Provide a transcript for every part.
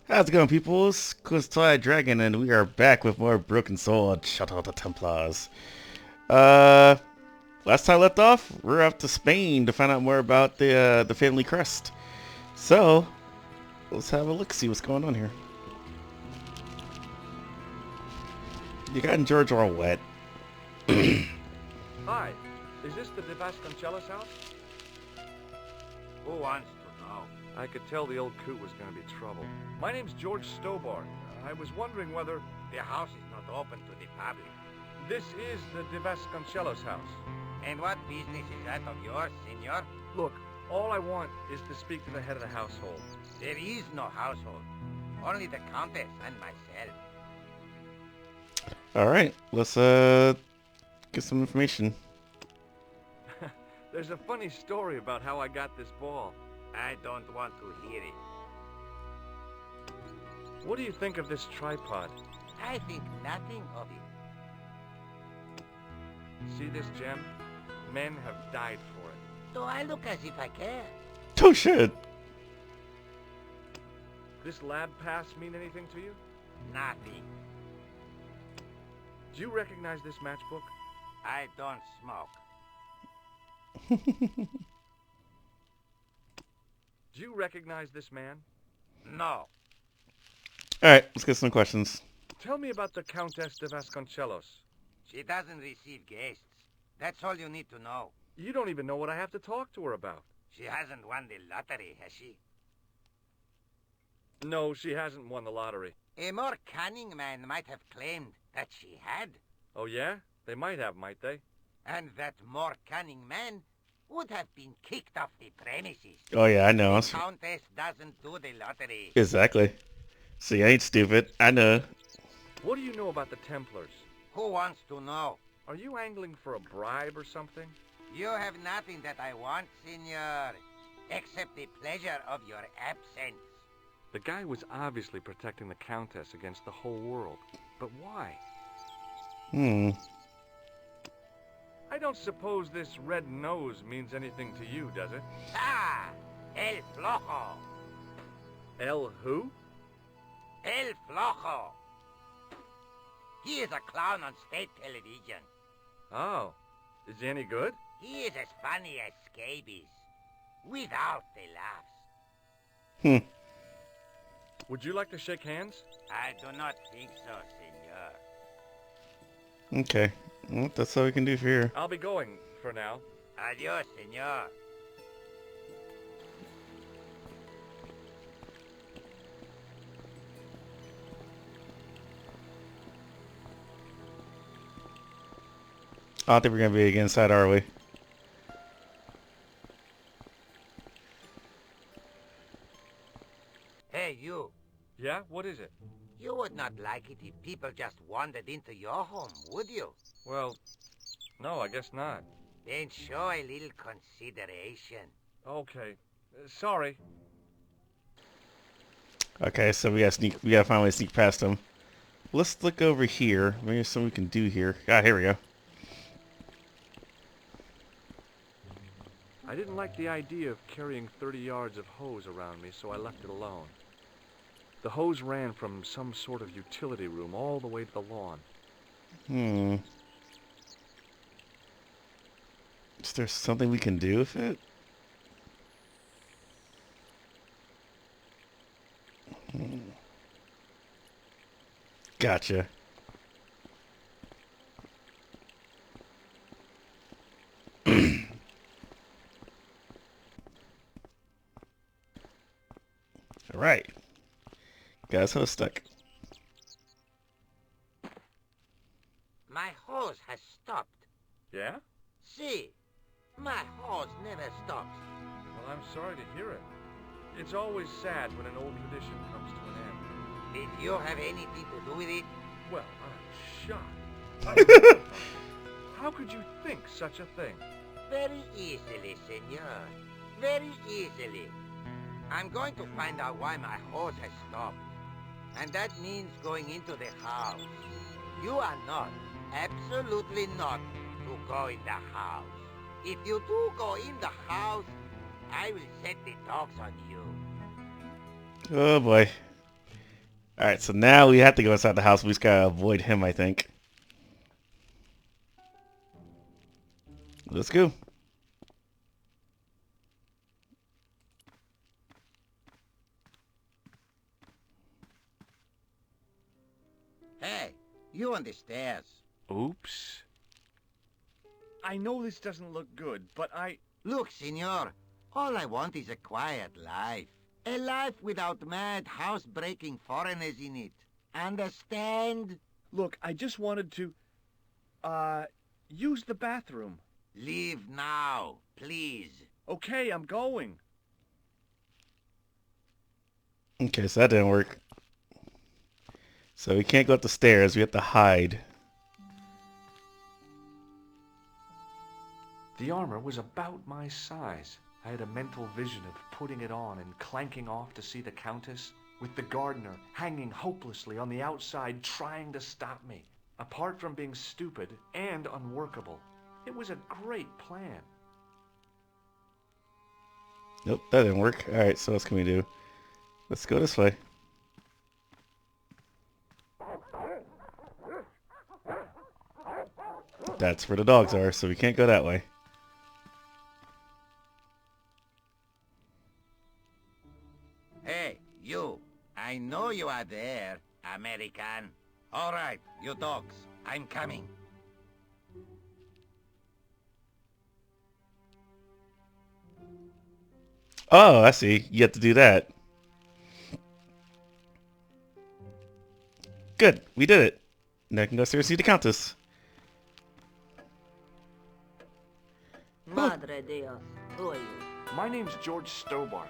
How's it going, people? It's Cooliex Dragon, and we are back with more Broken Sword, Shadow of the Templars. Uh, Last time I left off, we're off to Spain to find out more about the family crest. So, let's have a look, see what's going on here. You got George all wet. Hi, is this the Vasconcelos house? Who wants to know? I could tell the old coot was going to be trouble. My name's George Stobar. I was wondering whether... The house is not open to the public. This is the Vasconcelos house. And what business is that of yours, senor? Look, all I want is to speak to the head of the household. There is no household. Only the Countess and myself. Alright, let's get some information. There's a funny story about how I got this ball. I don't want to hear it. What do you think of this tripod? I think nothing of it. See this gem? Men have died for it. Do I look as if I care? Oh shit! This lab pass mean anything to you? Nothing. Do you recognize this matchbook? I don't smoke. Do you recognize this man? No. Alright, let's get some questions. Tell me about the Countess de Vasconcelos. She doesn't receive guests. That's all you need to know. You don't even know what I have to talk to her about. She hasn't won the lottery, has she? No, she hasn't won the lottery. A more cunning man might have claimed that she had. Oh yeah? They might have, might they? And that more cunning man would have been kicked off the premises. Oh yeah, I know. The Countess doesn't do the lottery. Exactly. See, I ain't stupid. I know. What do you know about the Templars? Who wants to know? Are you angling for a bribe or something? You have nothing that I want, senor, except the pleasure of your absence. The guy was obviously protecting the Countess against the whole world. But why? I don't suppose this red nose means anything to you, does it? Ah! El Flojo! El who? El Flojo! He is a clown on state television. Oh. Is he any good? He is as funny as scabies, without the laughs. Would you like to shake hands? I do not think so, senor. Okay. Well, that's all we can do for here. I'll be going for now. Adios, senor. I don't think we're gonna be inside, are we? Hey, you. Yeah? What is it? You would not like it if people just wandered into your home, would you? Well, no, I guess not. Then show a little consideration. Okay. Sorry. Okay, so we gotta finally sneak past them. Let's look over here. Maybe there's something we can do here. Ah, here we go. I didn't like the idea of carrying 30 yards of hose around me, so I left it alone. The hose ran from some sort of utility room all the way to the lawn. Is there something we can do with it? Gotcha. Alright. Got his hose stuck. My hose has stopped. Yeah? See, my hose never stops. Well, I'm sorry to hear it. It's always sad when an old tradition comes to an end. Did you have anything to do with it? Well, I'm shocked. How could you think such a thing? Very easily, senor. Very easily. I'm going to find out why my hose has stopped. And that means going into the house. You are not, absolutely not, to go in the house. If you do go in the house, I will set the dogs on you. Oh boy. Alright, so now we have to go inside the house. We just gotta avoid him, I think. Let's go. Hey, you on the stairs. Oops. I know this doesn't look good, but Look, senor, all I want is a quiet life. A life without mad, house-breaking foreigners in it. Understand? Look, I just wanted to, use the bathroom. Leave now, please. Okay, I'm going. Okay, so that didn't work. So we can't go up the stairs. We have to hide. The armor was about my size. I had a mental vision of putting it on and clanking off to see the Countess, with the gardener hanging hopelessly on the outside trying to stop me. Apart from being stupid and unworkable, it was a great plan. Nope, that didn't work. Alright, so what else can we do? Let's go this way. That's where the dogs are, so we can't go that way. Hey, you. I know you are there, American. All right, you dogs. I'm coming. Oh, I see. You have to do that. Good, we did it. Now I can go upstairs and see the Countess. Madre Dios, who are you? My name's George Stobart.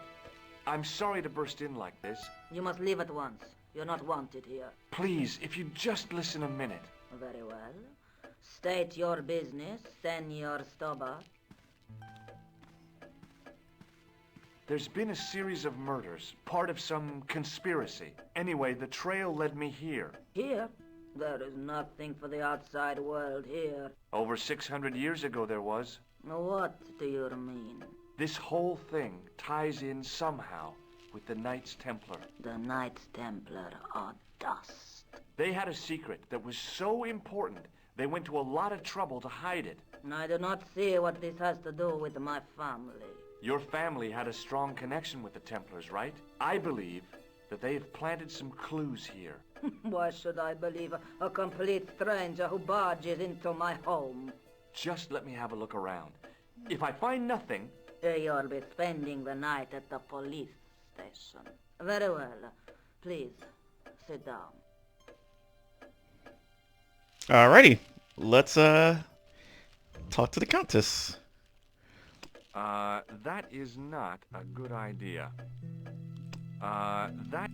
I'm sorry to burst in like this. You must leave at once. You're not wanted here. Please, if you just listen a minute. Very well. State your business, Senor Stobart. There's been a series of murders, part of some conspiracy. Anyway, the trail led me here. Here? There is nothing for the outside world here. Over 600 years ago there was. What do you mean? This whole thing ties in somehow with the Knights Templar. The Knights Templar are dust. They had a secret that was so important, they went to a lot of trouble to hide it. I do not see what this has to do with my family. Your family had a strong connection with the Templars, right? I believe that they have planted some clues here. Why should I believe a complete stranger who barges into my home? Just let me have a look around. If I find nothing... You'll be spending the night at the police station. Very well. Please, sit down. Alrighty, let's talk to the Countess. That is not a good idea. Dang,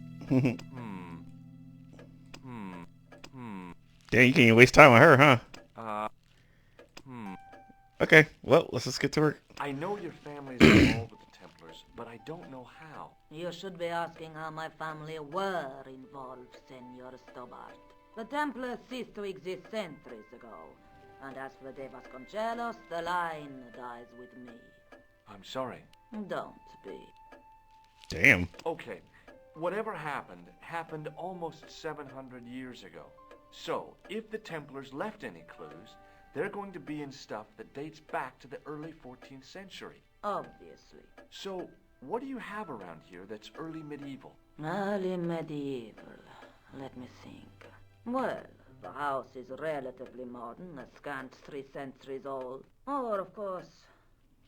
you can't even waste time on her, huh? Okay, well, let's just get to work. I know your family's involved with the Templars, but I don't know how. You should be asking how my family were involved, Senor Stobart. The Templars ceased to exist centuries ago. And as for De Vasconcelos, the line dies with me. I'm sorry. Don't be. Damn. Okay, whatever happened almost 700 years ago. So, if the Templars left any clues, they're going to be in stuff that dates back to the early 14th century. Obviously. So, what do you have around here that's early medieval? Early medieval. Let me think. Well, the house is relatively modern, a scant 3 centuries old. Or, of course,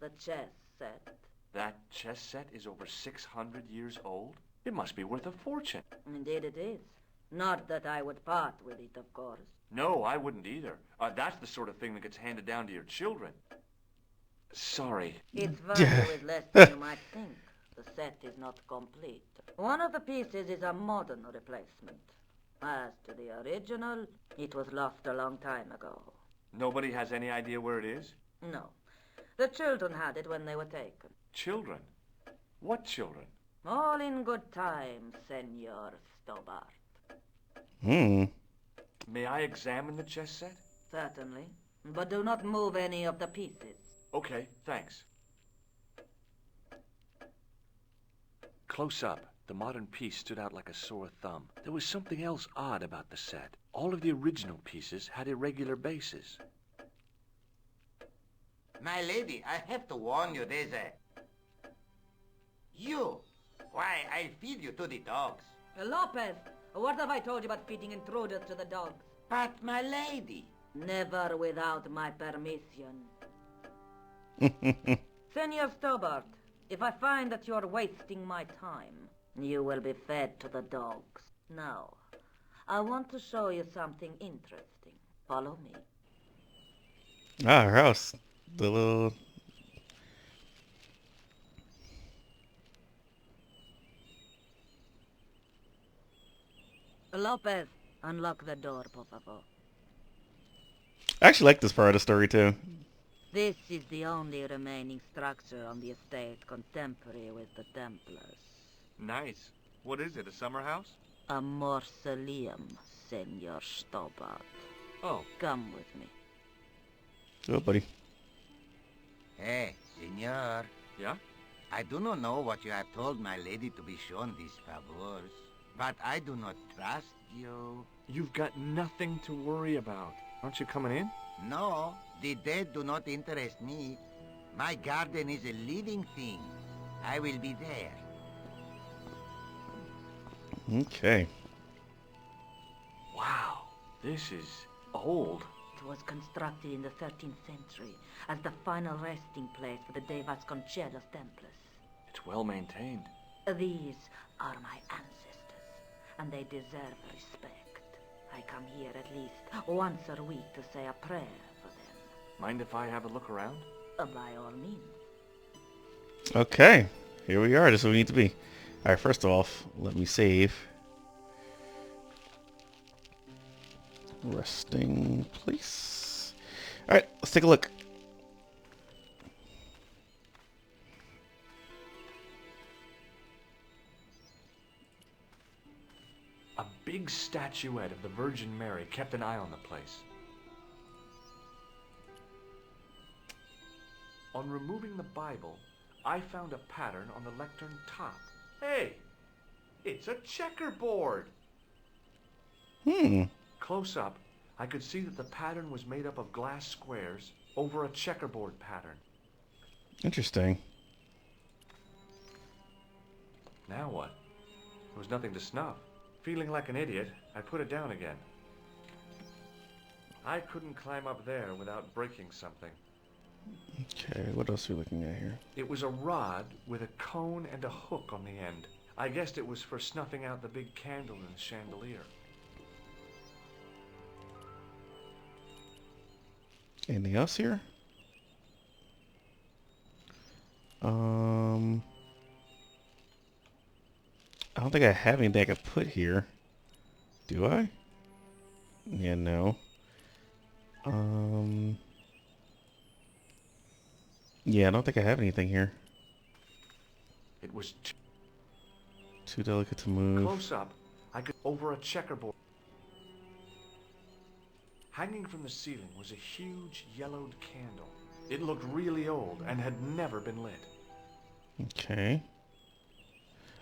the chess set. That chess set is over 600 years old? It must be worth a fortune. Indeed it is. Not that I would part with it, of course. No, I wouldn't either. That's the sort of thing that gets handed down to your children. Sorry. Its value is less than you might think. The set is not complete. One of the pieces is a modern replacement. As to the original, it was lost a long time ago. Nobody has any idea where it is? No. The children had it when they were taken. Children? What children? All in good time, Senor Stobart. May I examine the chess set? Certainly. But do not move any of the pieces. Okay, thanks. Close up. The modern piece stood out like a sore thumb. There was something else odd about the set. All of the original pieces had irregular bases. My lady, I have to warn you, there's a... You! Why, I'll feed you to the dogs. Lopez, what have I told you about feeding intruders to the dogs? But, my lady... Never without my permission. Senor Stobart, if I find that you're wasting my time, you will be fed to the dogs. Now, I want to show you something interesting. Follow me. Ah, her house. The little... Lopez, unlock the door, por favor. I actually like this part of the story, too. This is the only remaining structure on the estate contemporary with the Templars. Nice. What is it, a summer house? A mausoleum, Senor Stobart. Oh. Come with me. Oh, buddy. Hey, senor. Yeah? I do not know what you have told my lady to be shown these favors, but I do not trust you. You've got nothing to worry about. Aren't you coming in? No, the dead do not interest me. My garden is a living thing. I will be there. Okay. Wow. This is old. It was constructed in the 13th century as the final resting place for the De Vasconcelos Templars. It's well maintained. These are my ancestors, and they deserve respect. I come here at least once a week to say a prayer for them. Mind if I have a look around? By all means. Okay. Here we are. This is where we need to be. Alright, first off, let me save. Resting place. Alright, let's take a look. A big statuette of the Virgin Mary kept an eye on the place. On removing the Bible, I found a pattern on the lectern top. Hey! It's a checkerboard! Close up, I could see that the pattern was made up of glass squares over a checkerboard pattern. Interesting. Now what? There was nothing to snuff. Feeling like an idiot, I put it down again. I couldn't climb up there without breaking something. Okay, what else are we looking at here? It was a rod with a cone and a hook on the end. I guessed it was for snuffing out the big candle in the chandelier. Anything else here? I don't think I have anything I could put here. Do I? Yeah, no. Yeah, I don't think I have anything here. It was Too delicate to move. close up. I could over a checkerboard. Hanging from the ceiling was a huge yellowed candle. It looked really old and had never been lit. Okay.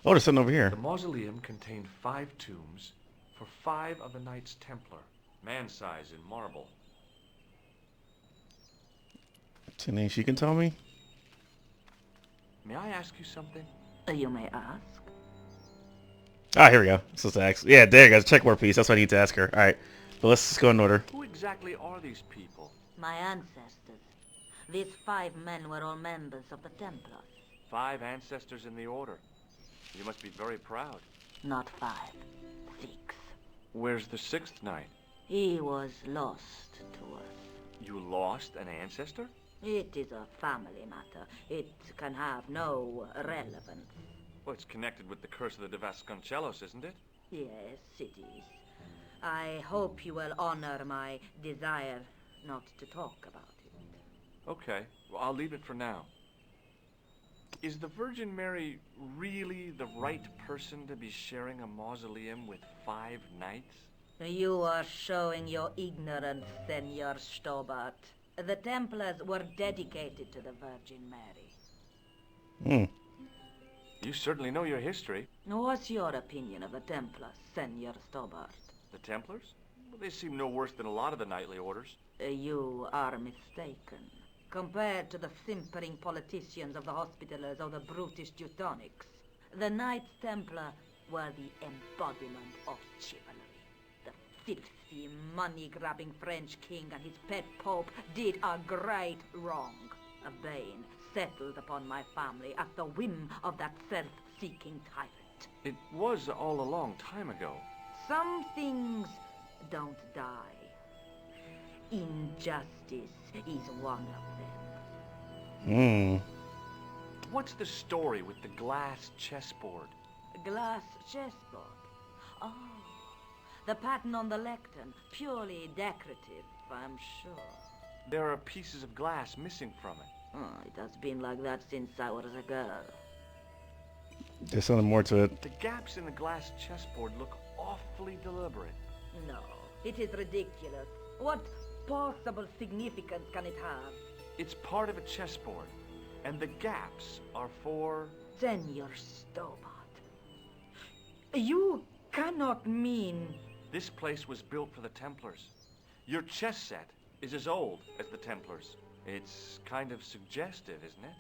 Oh, there's something over here. The mausoleum contained 5 tombs for 5 of the Knights Templar, man-size in marble. It's a name she can tell me? May I ask you something? You may ask. Ah, here we go. So it's ask. Yeah, there you go. Checkboard piece. That's what I need to ask her. Alright. But let's just go in order. Who exactly are these people? My ancestors. These 5 men were all members of the Templars. 5 ancestors in the order. You must be very proud. Not 5. 6. Where's the 6th knight? He was lost to us. You lost an ancestor? It is a family matter. It can have no relevance. Well, it's connected with the curse of the De Vasconcelos, isn't it? Yes, it is. I hope you will honor my desire not to talk about it. Okay, well, I'll leave it for now. Is the Virgin Mary really the right person to be sharing a mausoleum with 5 knights? You are showing your ignorance, Senor Stobart. The Templars were dedicated to the Virgin Mary. You certainly know your history. What's your opinion of the Templars, Senor Stobart? The Templars? Well, they seem no worse than a lot of the knightly orders. You are mistaken. Compared to the simpering politicians of the Hospitallers or the brutish Teutonics, the Knights Templar were the embodiment of chivalry. The filthy, money-grabbing French king and his pet pope did a great wrong. A bane settled upon my family at the whim of that self-seeking tyrant. It was all a long time ago. Some things don't die. Injustice is one of them. What's the story with the glass chessboard? Glass chessboard. Oh, the pattern on the lectern. Purely decorative, I'm sure. There are pieces of glass missing from it. Oh, it has been like that since I was a girl. There's something more to it. The gaps in the glass chessboard look awfully deliberate. No, it is ridiculous. What possible significance can it have? It's part of a chessboard, and the gaps are for... Senor Stobart. You cannot mean... This place was built for the Templars. Your chess set is as old as the Templars. It's kind of suggestive, isn't it?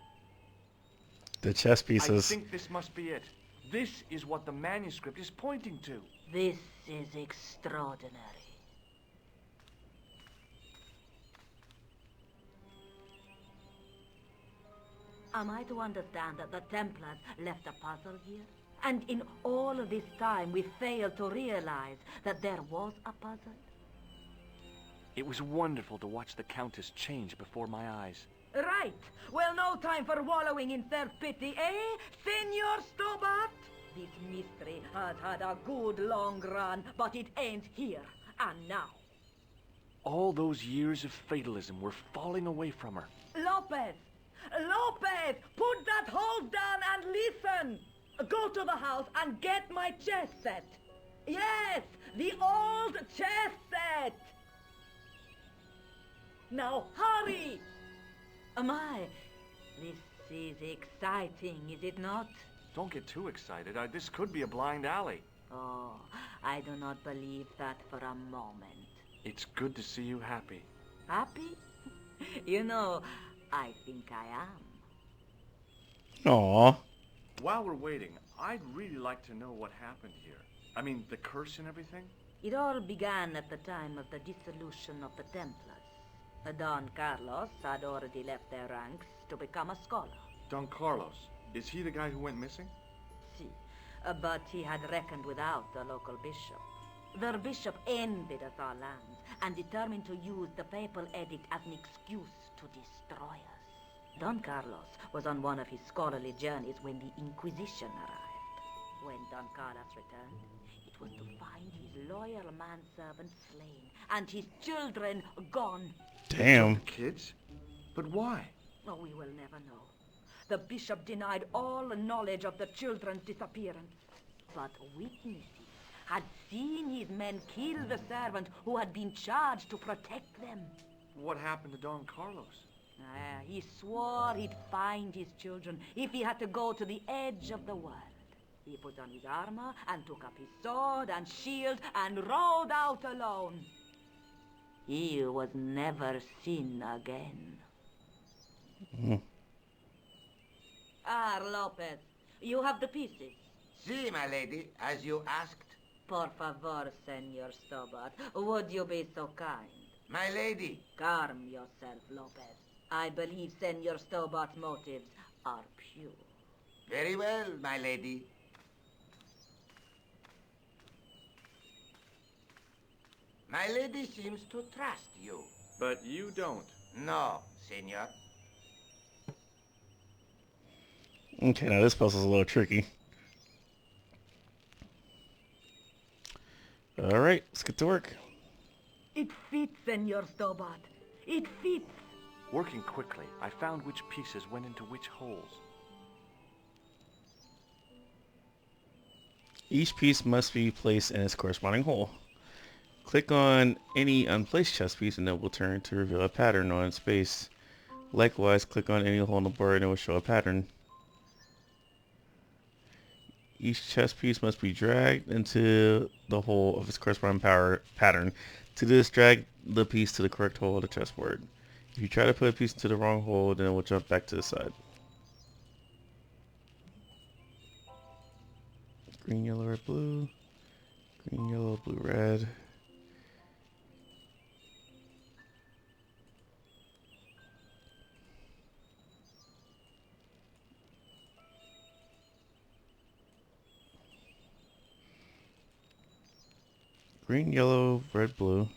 The chess I pieces. think this must be it. This is what the manuscript is pointing to. This is extraordinary. Am I to understand that the Templars left a puzzle here? And in all of this time we failed to realize that there was a puzzle? It was wonderful to watch the Countess change before my eyes. Right. Well, no time for wallowing in self-pity, eh, Senor Stobart? This mystery has had a good long run, but it ends here and now. All those years of fatalism were falling away from her. Lopez! Lopez! Put that hose down and listen! Go to the house and get my chess set. Yes, the old chess set! Now hurry! My, this is exciting, is it not? Don't get too excited. This could be a blind alley. Oh, I do not believe that for a moment. It's good to see you happy. Happy? You know, I think I am. Aw. While we're waiting, I'd really like to know what happened here. I mean, the curse and everything? It all began at the time of the dissolution of the Templars. Don Carlos had already left their ranks to become a scholar. Don Carlos. Is he the guy who went missing? Si, but he had reckoned without the local bishop. Their bishop envied us our lands and determined to use the papal edict as an excuse to destroy us. Don Carlos was on one of his scholarly journeys when the Inquisition arrived. When Don Carlos returned, it was to find his loyal manservant slain and his children gone. Damn. The kids? But why? Oh, we will never know. The bishop denied all knowledge of the children's disappearance. But witnesses had seen his men kill the servant who had been charged to protect them. What happened to Don Carlos? He swore he'd find his children if he had to go to the edge of the world. He put on his armor and took up his sword and shield and rode out alone. He was never seen again. Lopez, you have the pieces. Si, my lady, as you asked. Por favor, Senor Stobart, would you be so kind? My lady. Calm yourself, Lopez. I believe Senor Stobart's motives are pure. Very well, my lady. My lady seems to trust you. But you don't. No, senor. Okay, now this puzzle's a little tricky. Alright, let's get to work. It fits, Senor Stobart. It fits. Working quickly, I found which pieces went into which holes. Each piece must be placed in its corresponding hole. Click on any unplaced chess piece and it will turn to reveal a pattern on its base. Likewise, click on any hole in the board and it will show a pattern. Each chess piece must be dragged into the hole of its corresponding power pattern. To do this, drag the piece to the correct hole of the chessboard. If you try to put a piece into the wrong hole, then it will jump back to the side. Green, yellow, red, blue. Green, yellow, blue, red. Green, yellow, red, blue.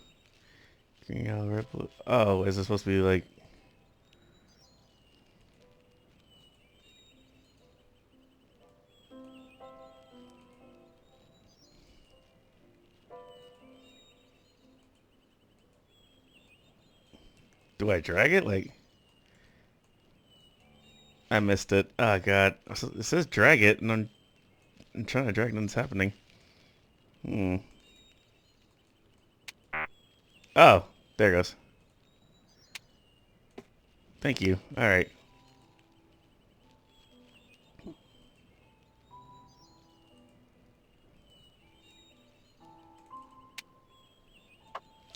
Green, yellow, red, blue. Oh, is it supposed to be like... Do I drag it? Like... I missed it. Oh, God. It says drag it, and I'm trying to drag it, and it's happening. Oh, there it goes. Thank you. Alright.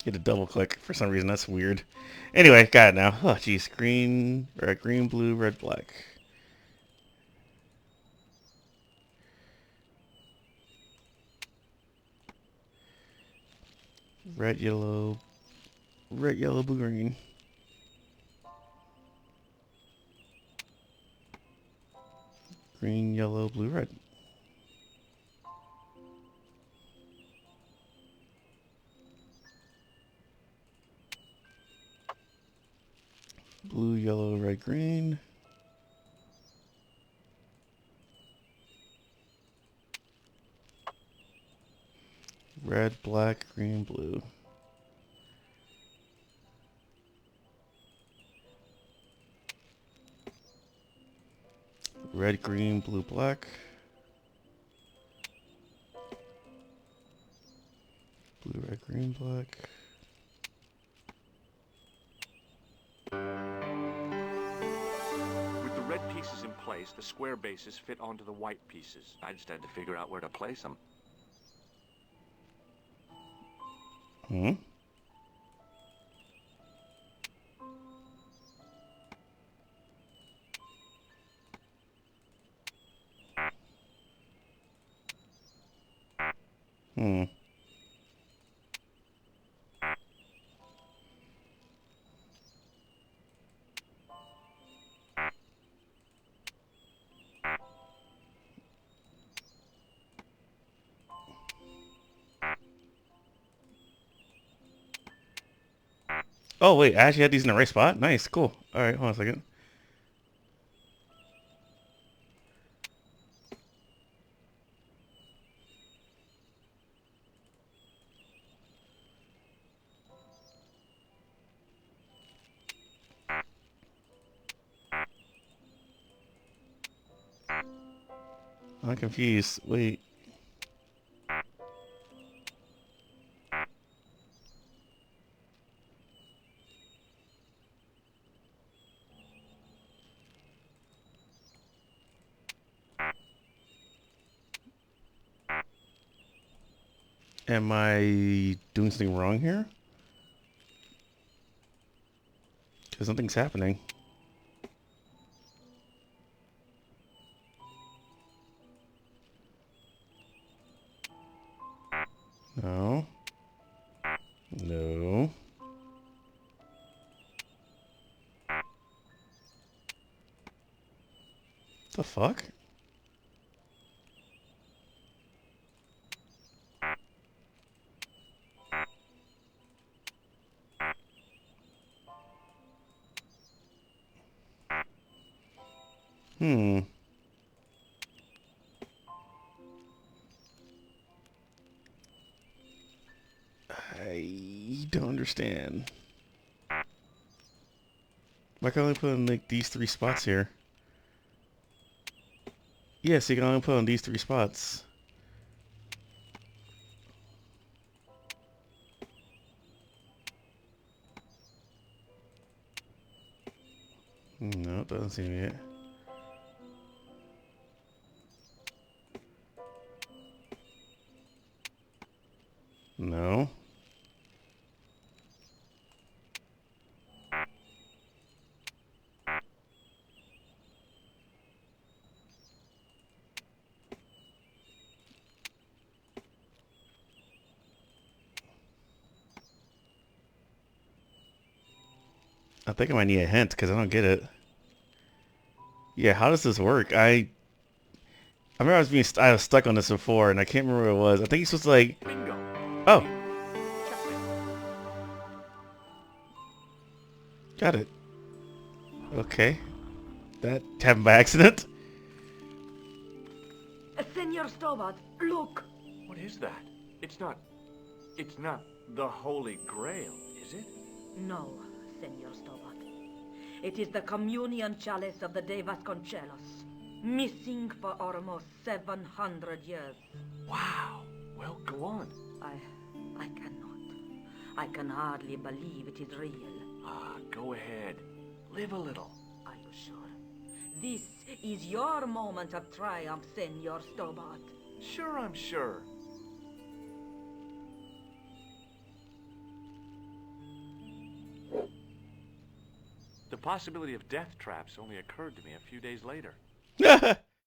Get a double click for some reason. That's weird. Anyway, got it now. Oh, jeez. Green, blue, red, black. Red, yellow, blue, green. Green, yellow, blue, red. Blue, yellow, red, green. Red, black, green, blue. Red, green, blue, black. Blue, red, green, black. With the red pieces in place, the square bases fit onto the white pieces. I just had to figure out where to place them. Hmm? Hmm. Oh, wait. I actually had these in the right spot? Nice. Cool. Alright, hold on a second. I'm confused. Wait. Am I doing something wrong here? Because nothing's happening. No. No. The fuck? Hmm. I don't understand. Why can't I only put in like these 3 spots here? Yes, you can only put in these 3 spots. No, it doesn't seem to be it. No. I think I might need a hint because I don't get it. Yeah, how does this work? I remember I was stuck on this before, and I can't remember what it was. I think you're supposed to like. Bingo. Oh, Checkmate. got it. Okay, that happened by accident. Senor Stobart, look! What is that? It's not the Holy Grail, is it? No, Senor Stobart. It is the communion chalice of the De Vasconcelos, missing for almost 700 years. Wow. Well, go on. I cannot. I can hardly believe it is real. Go ahead. Live a little. Are you sure? This is your moment of triumph, Senor Stobart. Sure, I'm sure. The possibility of death traps only occurred to me a few days later.